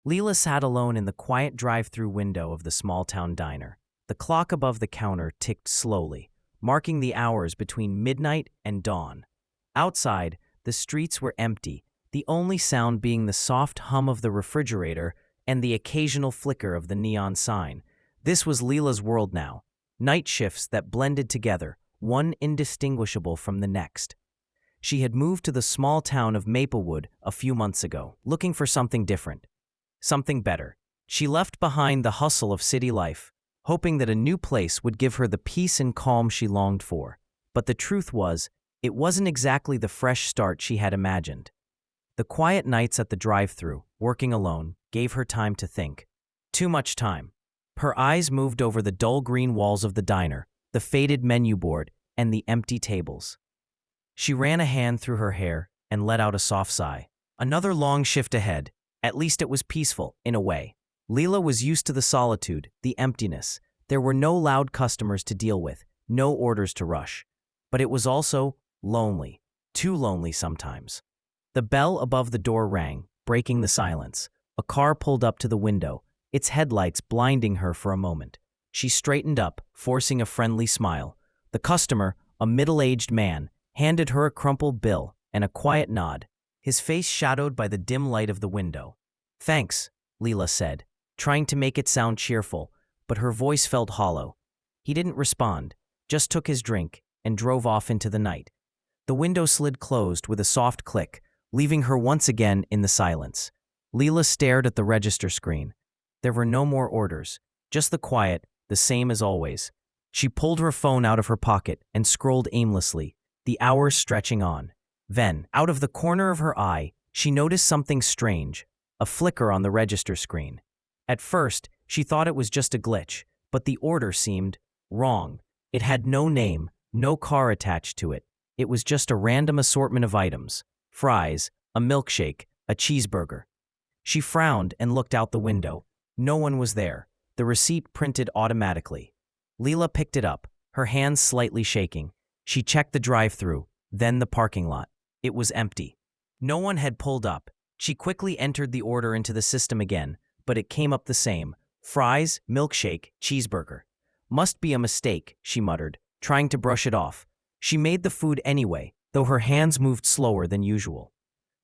Lila sat alone in the quiet drive-through window of the small-town diner. The clock above the counter ticked slowly, marking the hours between midnight and dawn. Outside, the streets were empty, the only sound being the soft hum of the refrigerator and the occasional flicker of the neon sign. This was Lila's world now. Night shifts that blended together, one indistinguishable from the next. She had moved to the small town of Maplewood a few months ago, looking for something different, something better. She left behind the hustle of city life, hoping that a new place would give her the peace and calm she longed for. But the truth was, it wasn't exactly the fresh start she had imagined. The quiet nights at the drive-thru, working alone, gave her time to think. Too much time. Her eyes moved over the dull green walls of the diner, the faded menu board, and the empty tables. She ran a hand through her hair and let out a soft sigh. Another long shift ahead. At least it was peaceful, in a way. Lila was used to the solitude, the emptiness. There were no loud customers to deal with, no orders to rush. But it was also lonely, too lonely sometimes. The bell above the door rang, breaking the silence. A car pulled up to the window, its headlights blinding her for a moment. She straightened up, forcing a friendly smile. The customer, a middle-aged man, handed her a crumpled bill and a quiet nod, his face shadowed by the dim light of the window. "Thanks," Lila said, trying to make it sound cheerful, but her voice felt hollow. He didn't respond, just took his drink and drove off into the night. The window slid closed with a soft click, leaving her once again in the silence. Lila stared at the register screen. There were no more orders, just the quiet, the same as always. She pulled her phone out of her pocket and scrolled aimlessly, the hours stretching on. Then, out of the corner of her eye, she noticed something strange, a flicker on the register screen. At first, she thought it was just a glitch, but the order seemed wrong. It had no name, no car attached to it. It was just a random assortment of items: fries, a milkshake, a cheeseburger. She frowned and looked out the window. No one was there. The receipt printed automatically. Lila picked it up, her hands slightly shaking. She checked the drive-thru, then the parking lot. It was empty. No one had pulled up. She quickly entered the order into the system again, but it came up the same: fries, milkshake, cheeseburger. "Must be a mistake," she muttered, trying to brush it off. She made the food anyway, though her hands moved slower than usual.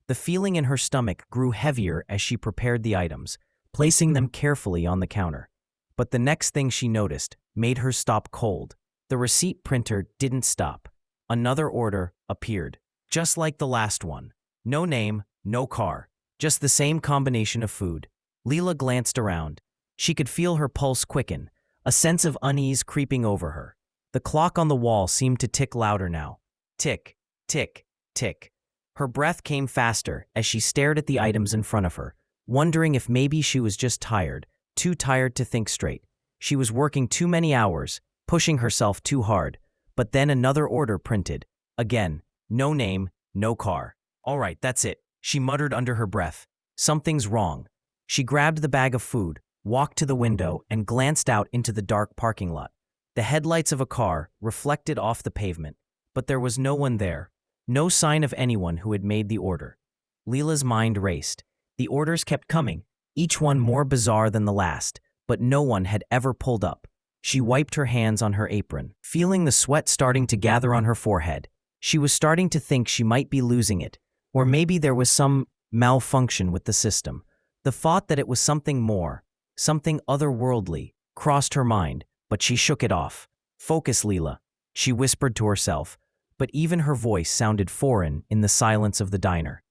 The feeling in her stomach grew heavier as she prepared the items, placing them carefully on the counter. But the next thing she noticed made her stop cold. The receipt printer didn't stop. Another order appeared, just like the last one. No name, no car, just the same combination of food. Lila glanced around. She could feel her pulse quicken, a sense of unease creeping over her. The clock on the wall seemed to tick louder now. Tick, tick, tick. Her breath came faster as she stared at the items in front of her, wondering if maybe she was just tired, too tired to think straight. She was working too many hours, pushing herself too hard. But then another order printed. Again, no name, no car. "All right, that's it," she muttered under her breath. "Something's wrong." She grabbed the bag of food, walked to the window, and glanced out into the dark parking lot. The headlights of a car reflected off the pavement, but there was no one there, no sign of anyone who had made the order. Lila's mind raced. The orders kept coming, each one more bizarre than the last, but no one had ever pulled up. She wiped her hands on her apron, feeling the sweat starting to gather on her forehead. She was starting to think she might be losing it, or maybe there was some malfunction with the system. The thought that it was something more, something otherworldly, crossed her mind, but she shook it off. "Focus, Lila," she whispered to herself, but even her voice sounded foreign in the silence of the diner.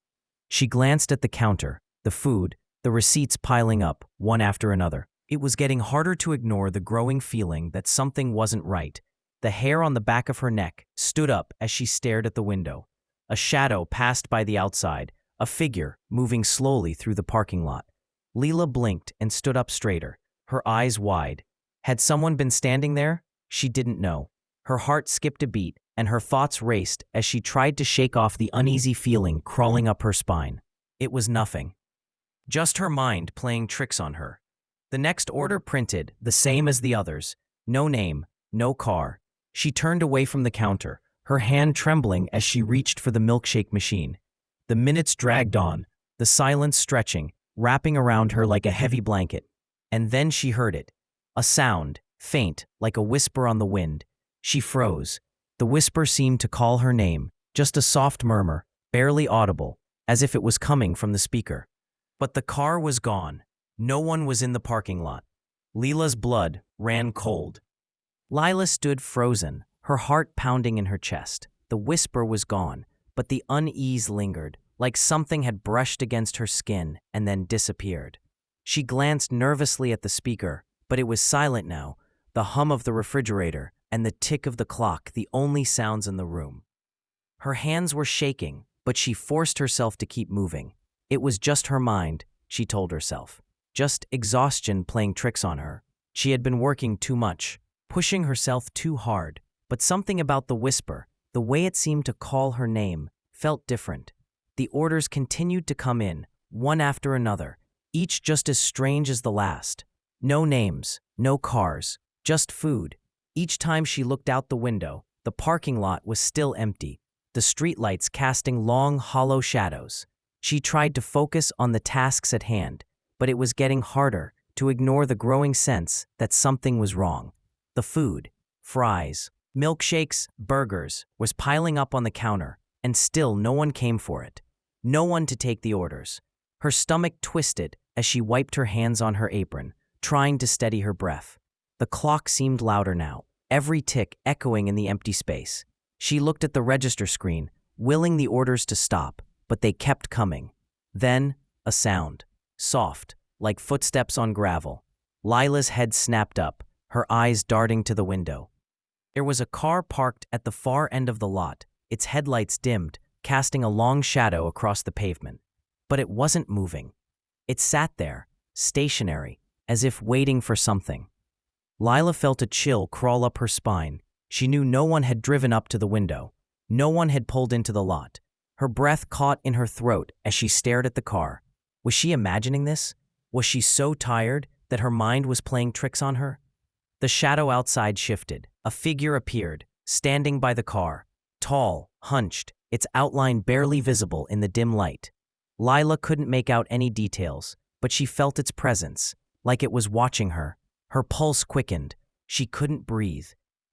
She glanced at the counter, the food, the receipts piling up, one after another. It was getting harder to ignore the growing feeling that something wasn't right. The hair on the back of her neck stood up as she stared at the window. A shadow passed by the outside, a figure moving slowly through the parking lot. Lila blinked and stood up straighter, her eyes wide. Had someone been standing there? She didn't know. Her heart skipped a beat, and her thoughts raced as she tried to shake off the uneasy feeling crawling up her spine. It was nothing. Just her mind playing tricks on her. The next order printed, the same as the others. No name, no car. She turned away from the counter, her hand trembling as she reached for the milkshake machine. The minutes dragged on, the silence stretching, wrapping around her like a heavy blanket. And then she heard it. A sound, faint, like a whisper on the wind. She froze. The whisper seemed to call her name, just a soft murmur, barely audible, as if it was coming from the speaker. But the car was gone. No one was in the parking lot. Lila's blood ran cold. Lila stood frozen, her heart pounding in her chest. The whisper was gone, but the unease lingered, like something had brushed against her skin and then disappeared. She glanced nervously at the speaker, but it was silent now, the hum of the refrigerator and the tick of the clock the only sounds in the room. Her hands were shaking, but she forced herself to keep moving. It was just her mind, she told herself. Just exhaustion playing tricks on her. She had been working too much, pushing herself too hard, but something about the whisper, the way it seemed to call her name, felt different. The orders continued to come in, one after another, each just as strange as the last. No names, no cars, just food. Each time she looked out the window, the parking lot was still empty, the streetlights casting long, hollow shadows. She tried to focus on the tasks at hand, but it was getting harder to ignore the growing sense that something was wrong. The food, fries, milkshakes, burgers, was piling up on the counter, and still no one came for it. No one to take the orders. Her stomach twisted as she wiped her hands on her apron, trying to steady her breath. The clock seemed louder now, every tick echoing in the empty space. She looked at the register screen, willing the orders to stop, but they kept coming. Then, a sound. Soft, like footsteps on gravel. Lila's head snapped up, her eyes darting to the window. There was a car parked at the far end of the lot, its headlights dimmed, casting a long shadow across the pavement. But it wasn't moving. It sat there, stationary, as if waiting for something. Lila felt a chill crawl up her spine. She knew no one had driven up to the window. No one had pulled into the lot. Her breath caught in her throat as she stared at the car. Was she imagining this? Was she so tired that her mind was playing tricks on her? The shadow outside shifted. A figure appeared, standing by the car. Tall, hunched, its outline barely visible in the dim light. Lila couldn't make out any details, but she felt its presence, like it was watching her. Her pulse quickened. She couldn't breathe.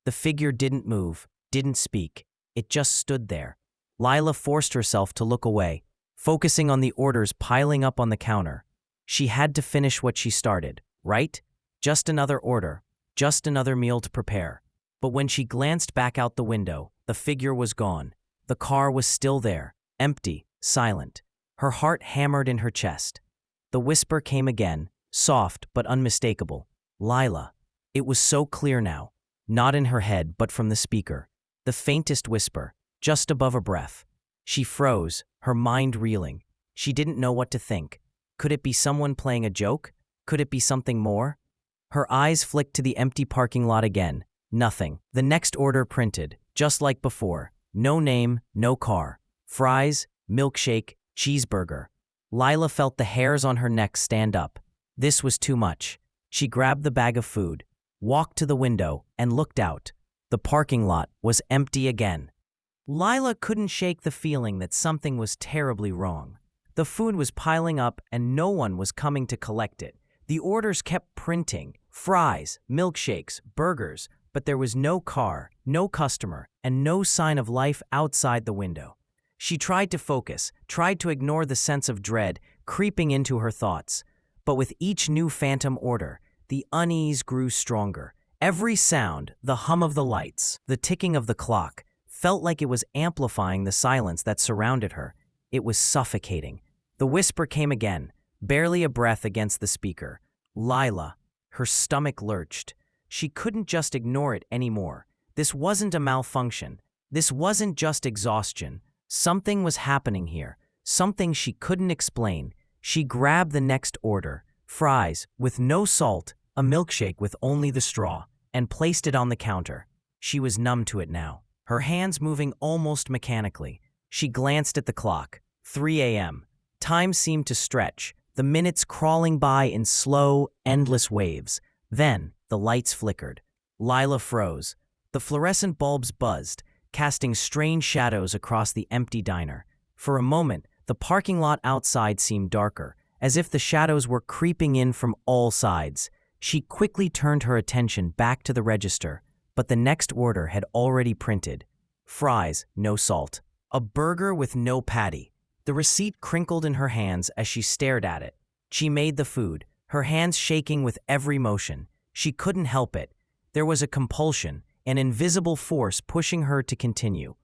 The figure didn't move, didn't speak. It just stood there. Lila forced herself to look away, focusing on the orders piling up on the counter. She had to finish what she started, right? Just another order, just another meal to prepare. But when she glanced back out the window, the figure was gone. The car was still there, empty, silent. Her heart hammered in her chest. The whisper came again, soft but unmistakable. Lila. It was so clear now, not in her head but from the speaker. The faintest whisper, just above her breath. She froze, her mind reeling. She didn't know what to think. Could it be someone playing a joke? Could it be something more? Her eyes flicked to the empty parking lot again. Nothing. The next order printed, just like before. No name, no car. Fries, milkshake, cheeseburger. Lila felt the hairs on her neck stand up. This was too much. She grabbed the bag of food, walked to the window, and looked out. The parking lot was empty again. Lila couldn't shake the feeling that something was terribly wrong. The food was piling up and no one was coming to collect it. The orders kept printing, fries, milkshakes, burgers, but there was no car, no customer, and no sign of life outside the window. She tried to focus, tried to ignore the sense of dread creeping into her thoughts. But with each new phantom order, the unease grew stronger. Every sound, the hum of the lights, the ticking of the clock, felt like it was amplifying the silence that surrounded her. It was suffocating. The whisper came again, barely a breath against the speaker. Lila. Her stomach lurched. She couldn't just ignore it anymore. This wasn't a malfunction. This wasn't just exhaustion. Something was happening here, something she couldn't explain. She grabbed the next order, fries with no salt, a milkshake with only the straw, and placed it on the counter. She was numb to it now, her hands moving almost mechanically. She glanced at the clock. 3 a.m. Time seemed to stretch, the minutes crawling by in slow, endless waves. Then, the lights flickered. Lila froze. The fluorescent bulbs buzzed, casting strange shadows across the empty diner. For a moment, the parking lot outside seemed darker, as if the shadows were creeping in from all sides. She quickly turned her attention back to the register, but the next order had already printed. Fries, no salt. A burger with no patty. The receipt crinkled in her hands as she stared at it. She made the food, her hands shaking with every motion. She couldn't help it. There was a compulsion, an invisible force pushing her to continue.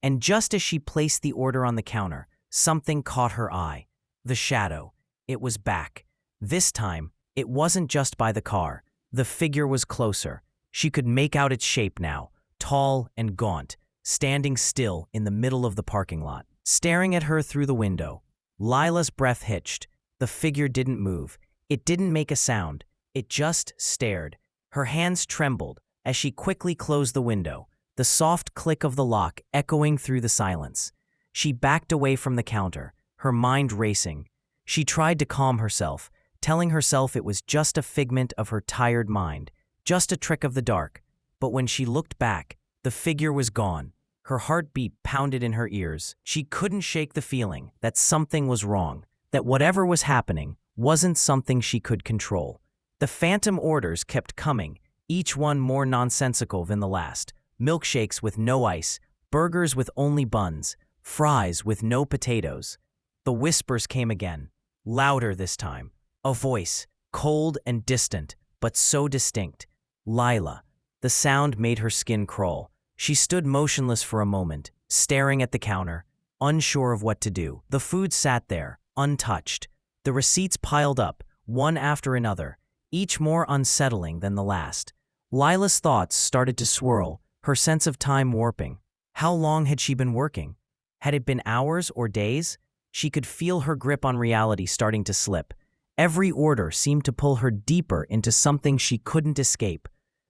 And just as she placed the order on the counter, something caught her eye. The shadow. It was back. This time, it wasn't just by the car. The figure was closer. She could make out its shape now, tall and gaunt, standing still in the middle of the parking lot, staring at her through the window. Lila's breath hitched. The figure didn't move. It didn't make a sound. It just stared. Her hands trembled as she quickly closed the window, the soft click of the lock echoing through the silence. She backed away from the counter, her mind racing. She tried to calm herself, telling herself it was just a figment of her tired mind, just a trick of the dark. But when she looked back, the figure was gone. Her heartbeat pounded in her ears. She couldn't shake the feeling that something was wrong, that whatever was happening wasn't something she could control. The phantom orders kept coming, each one more nonsensical than the last. Milkshakes with no ice, burgers with only buns, fries with no potatoes. The whispers came again, louder this time. A voice, cold and distant, but so distinct. Lila. The sound made her skin crawl. She stood motionless for a moment, staring at the counter, unsure of what to do. The food sat there, untouched. The receipts piled up, one after another, each more unsettling than the last. Lila's thoughts started to swirl, her sense of time warping. How long had she been working? Had it been hours or days? She could feel her grip on reality starting to slip. Every order seemed to pull her deeper into something she couldn't escape.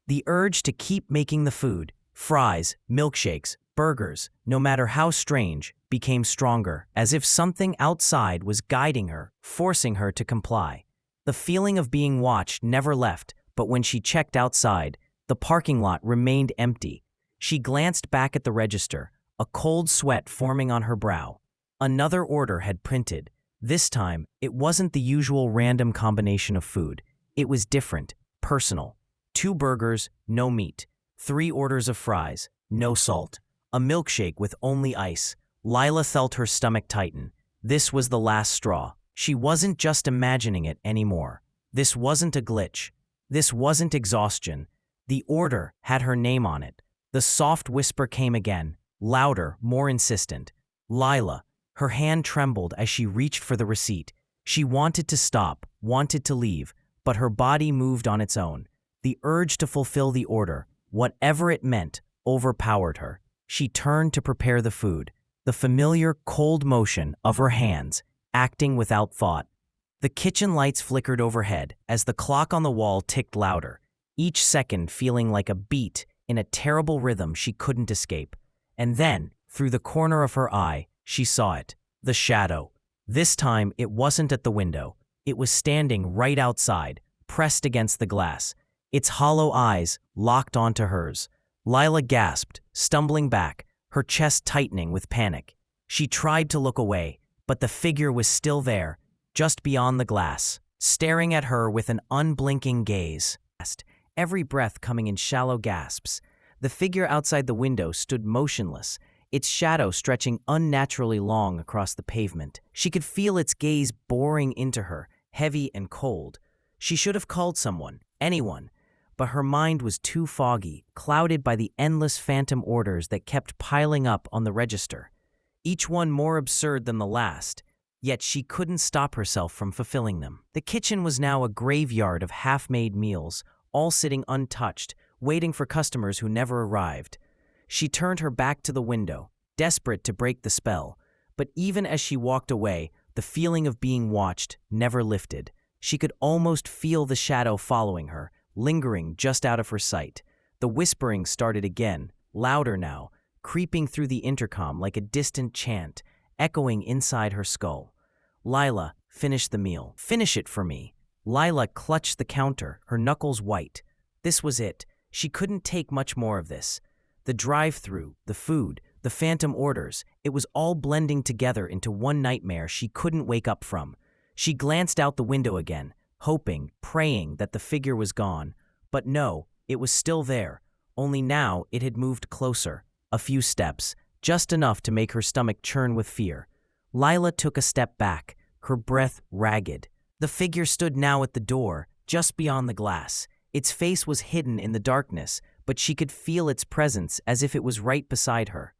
The urge to keep making the food, fries, milkshakes, burgers, no matter how strange, became stronger, as if something outside was guiding her, forcing her to comply. The feeling of being watched never left, but when she checked outside, the parking lot remained empty. She glanced back at the register, a cold sweat forming on her brow. Another order had printed. This time, it wasn't the usual random combination of food. It was different, personal. 2 burgers, no meat. 3 orders of fries, no salt. A milkshake with only ice. Lila felt her stomach tighten. This was the last straw. She wasn't just imagining it anymore. This wasn't a glitch. This wasn't exhaustion. The order had her name on it. The soft whisper came again, louder, more insistent. Lila. Her hand trembled as she reached for the receipt. She wanted to stop, wanted to leave, but her body moved on its own. The urge to fulfill the order, whatever it meant, overpowered her. She turned to prepare the food, the familiar, cold motion of her hands, acting without thought. The kitchen lights flickered overhead as the clock on the wall ticked louder, each second feeling like a beat in a terrible rhythm she couldn't escape. And then, through the corner of her eye, she saw it, the shadow. This time, it wasn't at the window. It was standing right outside, pressed against the glass, its hollow eyes locked onto hers. Lila gasped, stumbling back, her chest tightening with panic. She tried to look away, but the figure was still there, just beyond the glass, staring at her with an unblinking gaze. Every breath coming in shallow gasps. The figure outside the window stood motionless, its shadow stretching unnaturally long across the pavement. She could feel its gaze boring into her, heavy and cold. She should have called someone, anyone, but her mind was too foggy, clouded by the endless phantom orders that kept piling up on the register, each one more absurd than the last, yet she couldn't stop herself from fulfilling them. The kitchen was now a graveyard of half-made meals, all sitting untouched, waiting for customers who never arrived. She turned her back to the window, desperate to break the spell, but even as she walked away, the feeling of being watched never lifted. She could almost feel the shadow following her, lingering just out of her sight. The whispering started again, louder now, creeping through the intercom like a distant chant, echoing inside her skull. Lila, finish the meal. Finish it for me. Lila clutched the counter, her knuckles white. This was it. She couldn't take much more of this. The drive-thru, the food, the phantom orders, it was all blending together into one nightmare she couldn't wake up from. She glanced out the window again, hoping, praying that the figure was gone. But no, it was still there, only now it had moved closer, a few steps, just enough to make her stomach churn with fear. Lila took a step back, her breath ragged. The figure stood now at the door, just beyond the glass. Its face was hidden in the darkness, but she could feel its presence as if it was right beside her.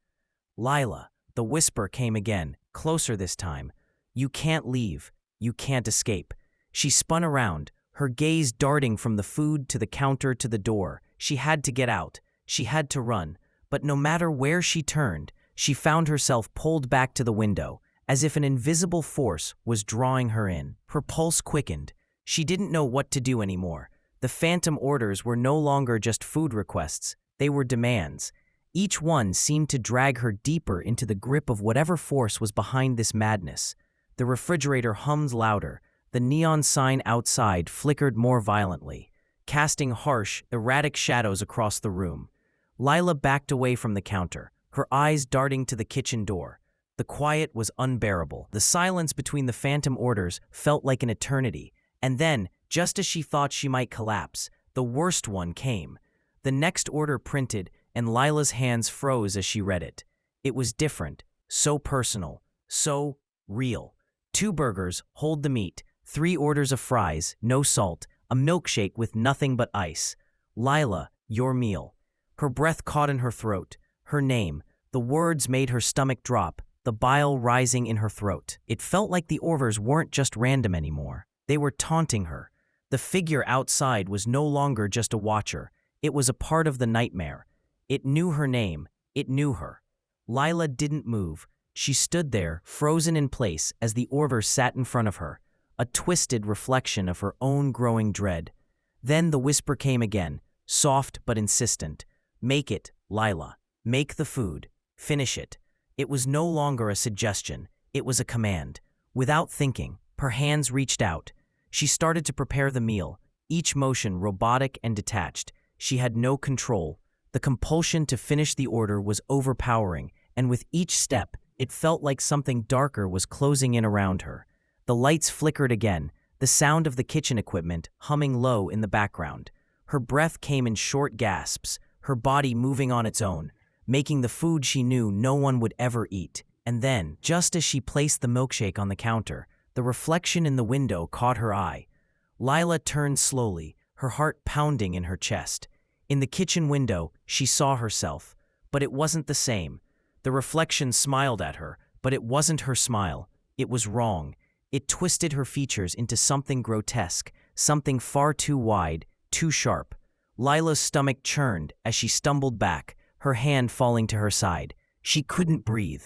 "Lila," the whisper came again, closer this time. "You can't leave. You can't escape." She spun around, her gaze darting from the food to the counter to the door. She had to get out. She had to run. But no matter where she turned, she found herself pulled back to the window, as if an invisible force was drawing her in. Her pulse quickened. She didn't know what to do anymore. The phantom orders were no longer just food requests. They were demands. Each one seemed to drag her deeper into the grip of whatever force was behind this madness. The refrigerator hummed louder. The neon sign outside flickered more violently, casting harsh, erratic shadows across the room. Lila backed away from the counter, her eyes darting to the kitchen door. The quiet was unbearable. The silence between the phantom orders felt like an eternity. And then, just as she thought she might collapse, the worst one came. The next order printed, and Lila's hands froze as she read it. It was different, so personal, so real. 2 burgers, hold the meat, 3 orders of fries, no salt, a milkshake with nothing but ice. "Lila, your meal." Her breath caught in her throat. Her name. The words made her stomach drop, the bile rising in her throat. It felt like the orders weren't just random anymore. They were taunting her. The figure outside was no longer just a watcher. It was a part of the nightmare. It knew her name. It knew her. Lila didn't move. She stood there, frozen in place, as the order sat in front of her, a twisted reflection of her own growing dread. Then the whisper came again, soft but insistent. "Make it, Lila. Make the food. Finish it." It was no longer a suggestion. It was a command. Without thinking, her hands reached out. She started to prepare the meal, each motion robotic and detached. She had no control. The compulsion to finish the order was overpowering, and with each step, it felt like something darker was closing in around her. The lights flickered again, the sound of the kitchen equipment humming low in the background. Her breath came in short gasps, her body moving on its own, making the food she knew no one would ever eat. And then, just as she placed the milkshake on the counter, the reflection in the window caught her eye. Lila turned slowly, her heart pounding in her chest. In the kitchen window, she saw herself, but it wasn't the same. The reflection smiled at her, but it wasn't her smile. It was wrong. It twisted her features into something grotesque, something far too wide, too sharp. Lila's stomach churned as she stumbled back, her hand falling to her side. She couldn't breathe.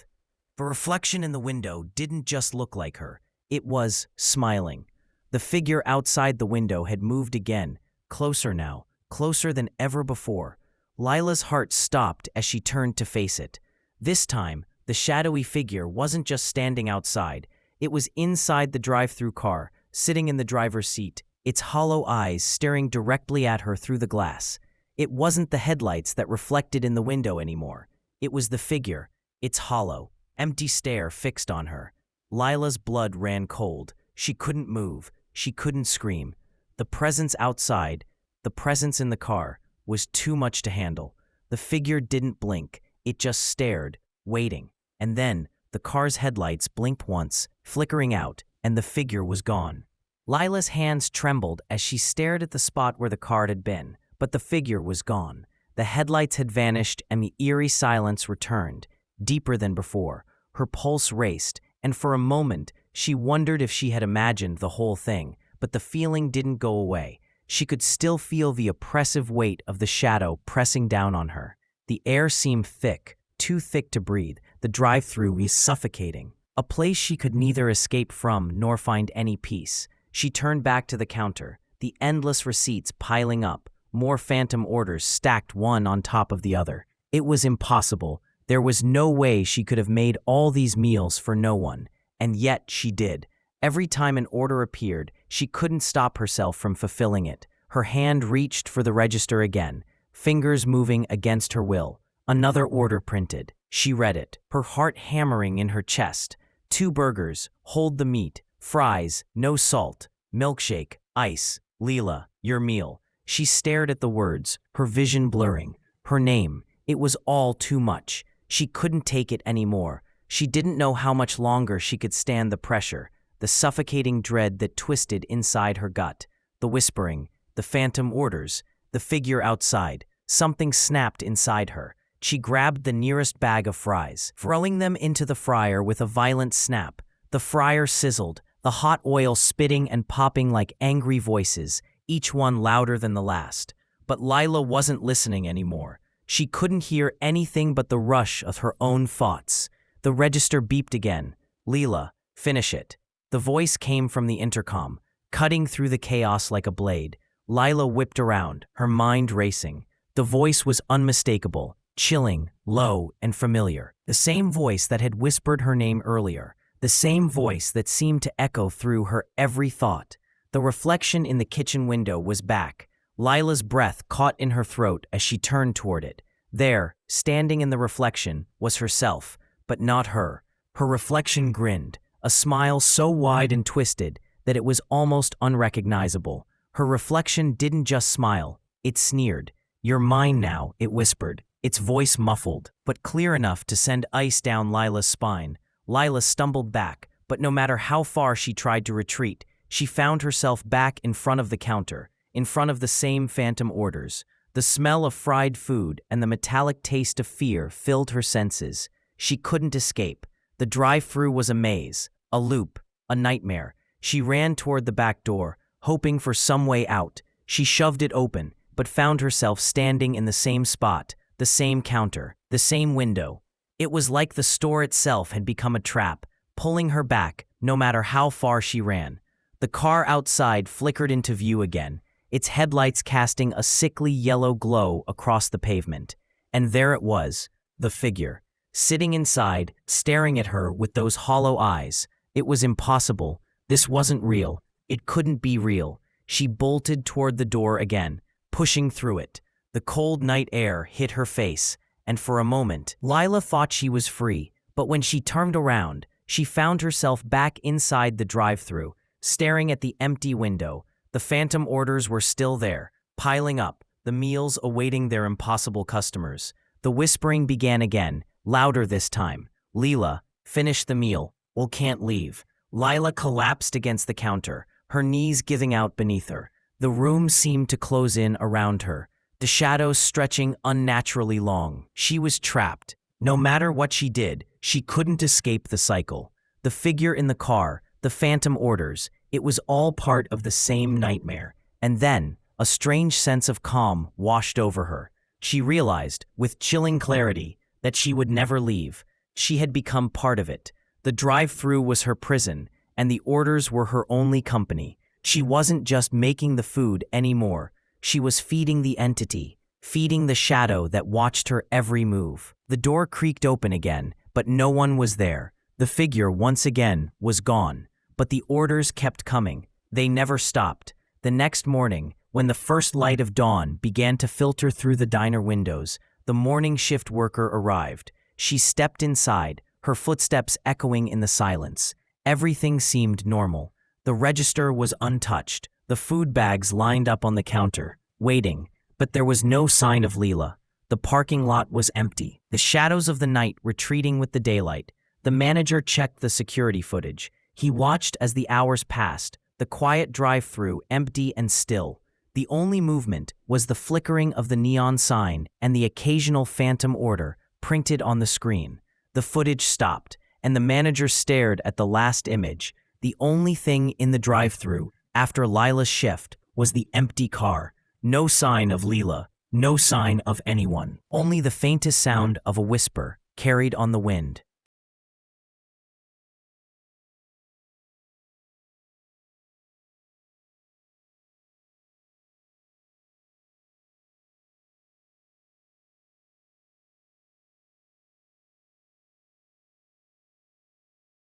The reflection in the window didn't just look like her. It was smiling. The figure outside the window had moved again, closer now, closer than ever before. Lila's heart stopped as she turned to face it. This time, the shadowy figure wasn't just standing outside. It was inside the drive-thru car, sitting in the driver's seat, its hollow eyes staring directly at her through the glass. It wasn't the headlights that reflected in the window anymore. It was the figure, its hollow, empty stare fixed on her. Lila's blood ran cold. She couldn't move. She couldn't scream. The presence outside, the presence in the car, was too much to handle. The figure didn't blink. It just stared, waiting. And then, the car's headlights blinked once, flickering out, and the figure was gone. Lila's hands trembled as she stared at the spot where the car had been, but the figure was gone. The headlights had vanished and the eerie silence returned, deeper than before. Her pulse raced, and for a moment, she wondered if she had imagined the whole thing, but the feeling didn't go away. She could still feel the oppressive weight of the shadow pressing down on her. The air seemed thick, too thick to breathe. The drive-thru was suffocating, a place she could neither escape from nor find any peace. She turned back to the counter, the endless receipts piling up, more phantom orders stacked one on top of the other. It was impossible. There was no way she could have made all these meals for no one, and yet she did. Every time an order appeared, she couldn't stop herself from fulfilling it. Her hand reached for the register again, fingers moving against her will. Another order printed. She read it, her heart hammering in her chest. 2 burgers, hold the meat, Fries, no salt, milkshake, ice, Lila, your meal. She stared at the words, her vision blurring. Her name, it was all too much. She couldn't take it anymore. She didn't know how much longer she could stand the pressure, the suffocating dread that twisted inside her gut, the whispering, the phantom orders, the figure outside. Something snapped inside her. She grabbed the nearest bag of fries, throwing them into the fryer with a violent snap. The fryer sizzled, the hot oil spitting and popping like angry voices, each one louder than the last. But Lila wasn't listening anymore. She couldn't hear anything but the rush of her own thoughts. The register beeped again. Lila, finish it. The voice came from the intercom, cutting through the chaos like a blade. Lila whipped around, her mind racing. The voice was unmistakable, chilling, low, and familiar. The same voice that had whispered her name earlier. The same voice that seemed to echo through her every thought. The reflection in the kitchen window was back. Lila's breath caught in her throat as she turned toward it. There, standing in the reflection, was herself, but not her. Her reflection grinned, a smile so wide and twisted that it was almost unrecognizable. Her reflection didn't just smile, it sneered. "You're mine now," it whispered, its voice muffled, but clear enough to send ice down Lila's spine. Lila stumbled back, but no matter how far she tried to retreat, she found herself back in front of the counter, in front of the same phantom orders. The smell of fried food and the metallic taste of fear filled her senses. She couldn't escape. The drive-thru was a maze, a loop, a nightmare. She ran toward the back door, hoping for some way out. She shoved it open, but found herself standing in the same spot, the same counter, the same window. It was like the store itself had become a trap, pulling her back, no matter how far she ran. The car outside flickered into view again, its headlights casting a sickly yellow glow across the pavement. And there it was, the figure, sitting inside, staring at her with those hollow eyes. It was impossible. This wasn't real. It couldn't be real. She bolted toward the door again, pushing through it. The cold night air hit her face, and for a moment, Lila thought she was free. But when she turned around, she found herself back inside the drive-thru, staring at the empty window. The phantom orders were still there, piling up, the meals awaiting their impossible customers. The whispering began again, louder this time. "Lila, finish the meal. We can't leave." Lila collapsed against the counter, her knees giving out beneath her. The room seemed to close in around her, the shadows stretching unnaturally long. She was trapped. No matter what she did, she couldn't escape the cycle. The figure in the car, the phantom orders, it was all part of the same nightmare. And then, a strange sense of calm washed over her. She realized, with chilling clarity, that she would never leave. She had become part of it. The drive-thru was her prison, and the orders were her only company. She wasn't just making the food anymore. She was feeding the entity, feeding the shadow that watched her every move. The door creaked open again, but no one was there. The figure, once again, was gone. But the orders kept coming. They never stopped. The next morning, when the first light of dawn began to filter through the diner windows, the morning shift worker arrived. She stepped inside, her footsteps echoing in the silence. Everything seemed normal. The register was untouched, the food bags lined up on the counter, waiting, but there was no sign of Lila. The parking lot was empty, the shadows of the night retreating with the daylight. The manager checked the security footage. He watched as the hours passed, the quiet drive-thru empty and still. The only movement was the flickering of the neon sign and the occasional phantom order printed on the screen. The footage stopped, and the manager stared at the last image. The only thing in the drive-thru, after Lila's shift, was the empty car. No sign of Lila, no sign of anyone. Only the faintest sound of a whisper carried on the wind.